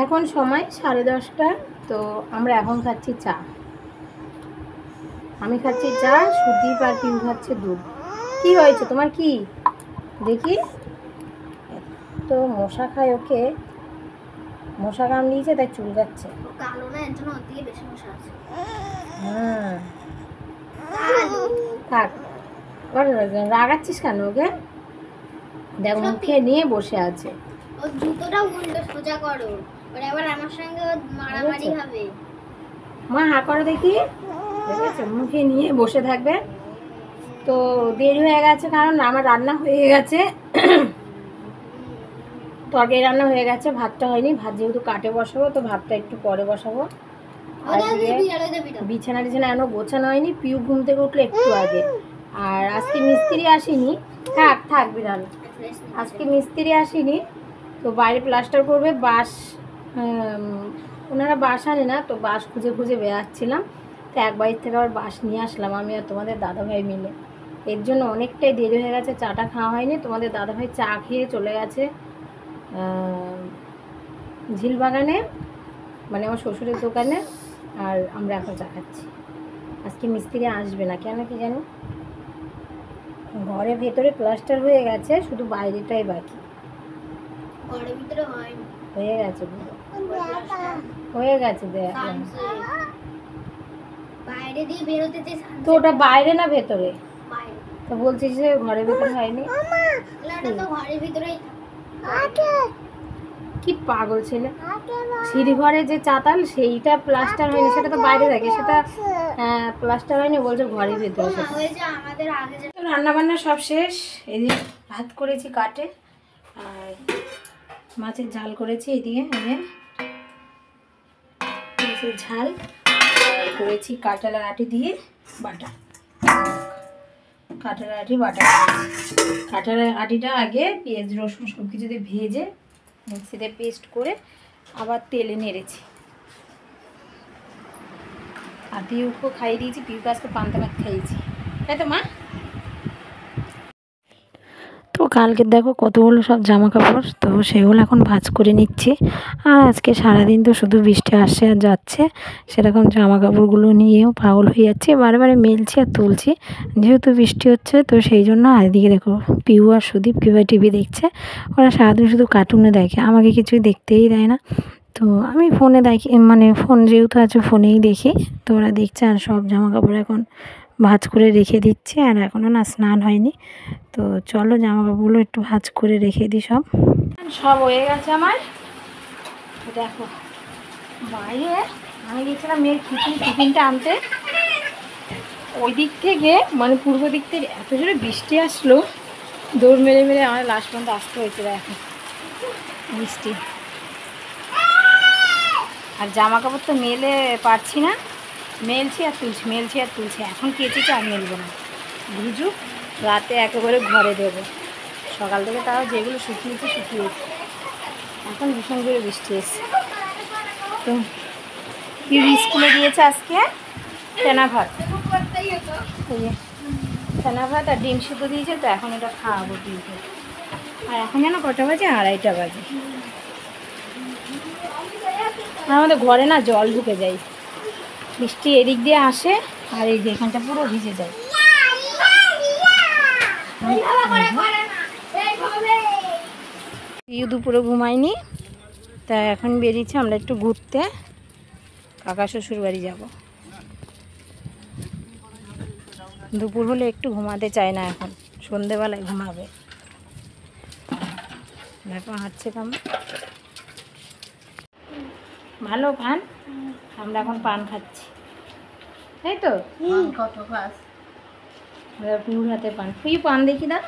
এখন সময় 10:30। তো আমরা এখন খাচ্ছি চা। আমি খাচ্ছি চা, সুদীপ আর পিউ খাচ্ছে দুধ। কি হয়েছে তোমার? কি দেখি, তো মশা খায়, ওকে মশা কামড়িয়েছে তাই চুলকাচ্ছে। থাক, রাগাচ্ছিস কেন ওকে? দেখ মুখে নিয়ে বসে আছে। ও জুতোটা উল্টো সোজা করো, পরে আবার আমার সঙ্গে মারামারি হবে। মা হা করে দেখি, ঠিক আছে, মুখে নিয়ে বসে থাকবে। তো দেরি হয়ে গেছে কারণ আমার রান্না হয়ে গেছে, তরকারি রান্না হয়ে গেছে, ভাতটা হয়নি। ভাত যেহেতু কাটে বসাবো, তো ভাতটা একটু পরে বসাবো। আর বিছানা টিছানা এখনো গোছানো হয়নি। পিউ ঘুম থেকে উঠলো একটু আগে। আর আজকে মিস্ত্রি আসেনি। থাক থাক বিড়াল, আজকে মিস্ত্রি আসেনি, তো বাইরে প্লাস্টার করবে। বাঁশ ওনারা বাঁশ আনে না, তো বাঁশ খুঁজে খুঁজে বেড়াচ্ছিলাম। তো এক বাড়ির থেকে আবার বাঁশ নিয়ে আসলাম আমি আর তোমাদের দাদাভাই মিলে। এর জন্য অনেকটাই দেরি হয়ে গেছে, চাটা খাওয়া হয়নি। তোমাদের দাদাভাই চা খেয়ে চলে গেছে ঝিলবাগানে, মানে আমার শ্বশুরের দোকানে। আর আমরা এখন চা খাচ্ছি। আজকে মিস্ত্রি আসবে না, কেন কি জানো। ঘরের ভেতরে প্লাস্টার হয়ে গেছে, শুধু বাইরেটাই বাকি। ঘরের ভিতরে হয়নি, হয়ে গেছে, হয়ে গেছে। বাইরে দিয়ে বেরোতে যে তো ওটা বাইরে না ভেতরে? তো বলছিস যে ঘরের ভিতরে হয়নি? ঘরের ভিতরেই কি পাগল ছেলে। সিঁড়ি ঘরে যে চাতাল সেইটা প্লাস্টার হয়নি, সেটা তো বাইরে থাকে, সেটা প্লাস্টার হয়নি, বলছে ঘরের ভিতরে। রান্না বান্না সব শেষ। এই যে ভাত করেছি কাটে, আর মাছের ঝাল করেছি। এদিকে মাছের ঝাল করেছি কাঁঠালের আটি দিয়ে বাটা। কাঁঠালের আটি বাটা, কাঁঠালের আটিটা আগে পেঁয়াজ রসুন সব কিছু দিয়ে ভেজে মিক্সিতে পেস্ট করে আবার তেলে নেড়েছি। আর পিউকে খাইয়ে দিয়েছি, পিউকে আজকে পান্তা ভাত খাইয়েছি, তাই তো মা? তো কালকে দেখো কতগুলো সব জামা কাপড়, তো সেগুলো এখন ভাঁজ করে নিচ্ছি। আর আজকে সারাদিন তো শুধু বৃষ্টি আসছে আর যাচ্ছে, সেরকম জামা কাপড়গুলো নিয়েও পাগল হয়ে যাচ্ছে। বারে বারে মেলছি আর তুলছি, যেহেতু বৃষ্টি হচ্ছে। তো সেই জন্য এদিকে দেখো পিউ আর সুদীপ কীভাবে টিভি দেখছে। ওরা সারাদিন শুধু কার্টুনে দেখে, আমাকে কিছুই দেখতেই দেয় না। তো আমি ফোনে দেখি, মানে ফোন যেহেতু আছে ফোনেই দেখি। তো ওরা দেখছে, আর সব জামা কাপড় এখন ভাঁজ করে রেখে দিচ্ছি। আর এখনও না স্নান হয়নি, তো চলো জামা কাপড়গুলো একটু ভাঁজ করে রেখে দিই। সব হয়ে গেছে আমার। দেখো বাইরে আমি গেছিলাম মেয়ের টিফিনটা আনতে, ওই দিক থেকে মানে পূর্ব দিক থেকে এত জোরে বৃষ্টি আসলো, দৌড় মেরে মেরে আমার লাস্ট পর্যন্ত আসতে হয়েছিল। এখন বৃষ্টি, আর জামা কাপড় তো মেলে পারছি না, মেলছি আর তুলছি। এখন কেচেছি আর মেলবো না, ভিজুক, রাতে একেবারে ঘরে দেবো। সকাল থেকে তাও যেগুলো শুকিয়েছি। এখন ভীষণ জোরে বৃষ্টি এসছে। তো কি স্কুলে দিয়েছে আজকে ফেনা ভাত, ফেনা ভাত আর ডিম সিদ্ধ দিয়েছে। তো এখন এটা খাওয়াবো ডিমকে। আর এখন যেন কটা বাজে? 2:30 বাজে। আমাদের ঘরে না জল ঢুকে যায়, বৃষ্টি এদিক দিয়ে আসে আর এই যে এখানটা পুরো ভিজে যায়। দুপুরে ঘুমায়নি, তা এখন বেরিয়েছি আমরা একটু ঘুরতে, কাকা শ্বশুর বাড়ি যাব। দুপুর হলে একটু ঘুমাতে চায় না, এখন সন্ধেবেলায় ঘুমাবে। দেখো হাঁটছে কেমন ভালো পান। আমরা এখন পান খাচ্ছি, তাই তো? কত খাস? পিউর হাতে পান। পিউ পান দেখি না।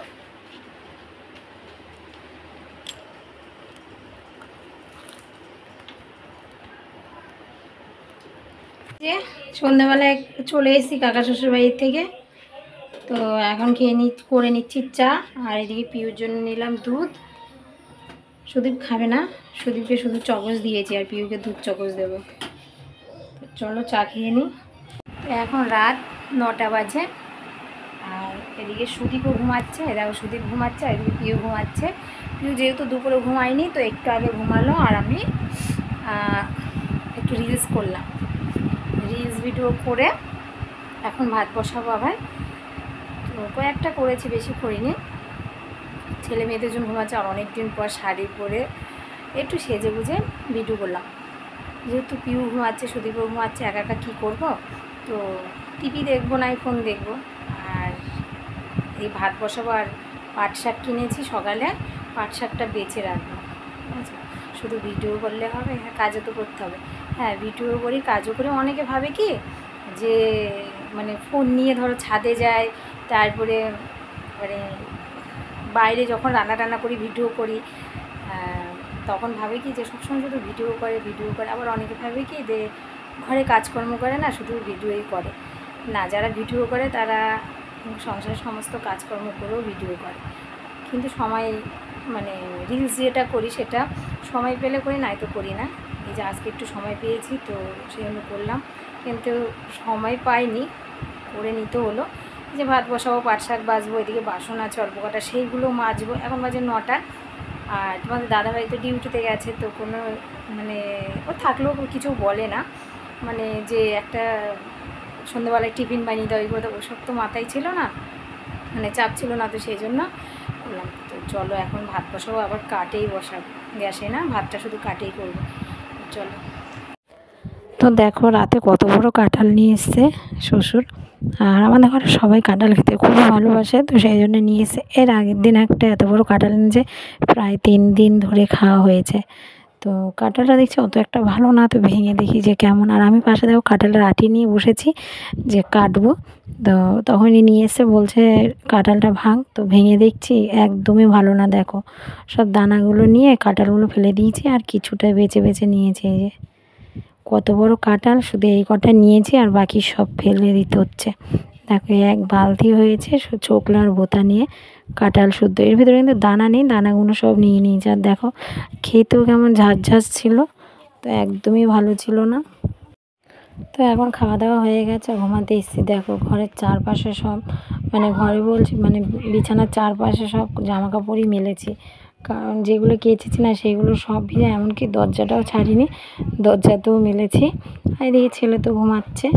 যে সন্ধ্যাবেলায় চলে এসেছি কাকা শ্বশুর বাড়ির থেকে। তো এখন করে নিচ্ছি চা। আর এদিকে পিউর জন্য নিলাম দুধ। সুদীপ খাবে না, সুদীপকে শুধু চকোস দিয়েছি, আর পিউকে দুধ চকোস দেবো। তো চলো চা খেয়ে নিই। এখন রাত 9টা বাজে, আর এদিকে সুদীপও ঘুমাচ্ছে। দেখো সুদীপ ঘুমাচ্ছে, আর এদিকে পিউ ঘুমাচ্ছে। পিউ যেহেতু দুপুরে ঘুমায়নি, তো একটু আগে ঘুমালো। আর আমি একটু রিলস করলাম, রিলস ভিডিও করে এখন ভাত বসাবো আবার। তো কয়েকটা করেছি, বেশি করিনি। ছেলে মেয়েদের জন্য ঘুমাচ্ছে, আর অনেক দিন পর শাড়ি পরে একটু সেজে গুজে ভিডিও করলাম। যেহেতু পিউ ঘুমাচ্ছে, সুদীপও ঘুমাচ্ছে, একা একা কী করবো, তো টিভি দেখবো না, ফোন দেখবো। আর এই ভাত বসাবো। আর পাট শাক কিনেছি সকালে, পাট শাকটা বেছে রাখবো। আচ্ছা, শুধু ভিডিও করলে হবে? হ্যাঁ, কাজও তো করতে হবে। হ্যাঁ, ভিডিও করি, কাজও করি। অনেকে ভাবে কি যে মানে ফোন নিয়ে ধরো ছাদে যায়, তারপরে মানে বাইরে যখন রান্না টান্না করি ভিডিও করি, তখন ভাবে কি যে সবসময় শুধু ভিডিও করে। আবার অনেকে ভাবে কি যে ঘরে কাজকর্ম করে না, শুধু ভিডিওই করে। না, যারা ভিডিও করে তারা সংসারের সমস্ত কাজকর্ম করেও ভিডিও করে, কিন্তু সময় মানে রিলস যেটা করি সেটা সময় পেলে করি, নাই তো করি না। এই যে আজকে একটু সময় পেয়েছি, তো সেই জন্য করলাম, কিন্তু সময় পাইনি, করে নিতে হলো। যে ভাত বসাবো, পাট শাক বাজবো, এদিকে বাসন আছে অল্প কটা, সেইগুলো মাজবো। এখন বাজে 9টা। আর তোমাদের দাদাভাই তো ডিউটিতে গেছে, তো কোনো মানে ও থাকলেও কিছু বলে না, মানে যে একটা সন্ধ্যেবেলায় টিফিন বানিয়ে দেওয়া, এগুলো তো ওসব তো মাথায় ছিল না, মানে চাপ ছিল না, তো সেই জন্য করলাম। তো চলো এখন ভাত বসাবো, আবার কাটেই বসাবো, গ্যাসে না, ভাতটা শুধু কাটেই করবো। চলো। তো দেখো রাতে কত বড় কাঁঠাল নিয়ে এসছে শ্বশুর, আর আমাদের ঘরে সবাই কাঁঠাল খেতে খুব ভালোবাসে, তো সেই জন্য নিয়ে এসে। এর আগের দিন একটা এত বড় কাঁঠাল নিয়েছে, প্রায় 3 দিন ধরে খাওয়া হয়েছে। তো কাঁঠালটা দেখছি অত একটা ভালো না, তো ভেঙে দেখি যে কেমন। আর আমি পাশে দেখো কাঁঠালের আটি নিয়ে বসেছি যে কাটবো, তো তখনই নিয়ে এসে বলছে কাঁঠালটা ভাঙ। তো ভেঙে দেখছি একদমই ভালো না, দেখো সব দানাগুলো নিয়ে কাঁঠালগুলো ফেলে দিয়েছি, আর কিছুটা বেছে বেছে নিয়েছে। এই যে কত বড় কাঁঠাল, শুধু এই কটা নিয়েছি, আর বাকি সব ফেলে দিতে হচ্ছে। দেখো এক বালতি হয়েছে চোকলার বোতা নিয়ে কাঁঠাল শুদ্ধ, এর ভিতরে কিন্তু দানা নেই, দানাগুলো সব নিয়ে নিয়েছে। আর দেখো খেতেও কেমন ঝাঁঝ ছিল, তো একদমই ভালো ছিল না। তো এখন খাওয়া দাওয়া হয়ে গেছে, ঘুমাতে এসেছি। দেখো ঘরের চারপাশে সব মানে ঘরে বলছি মানে বিছানার চারপাশে সব জামা কাপড়ই মেলেছি, কারণ যেগুলো কেচেছি না সেগুলো সব ভিজে, এমনকি দরজাটাও ছাড়িনি, দরজাতেও মেলেছি। আর এদিকে ছেলে তো ঘুমাচ্ছে।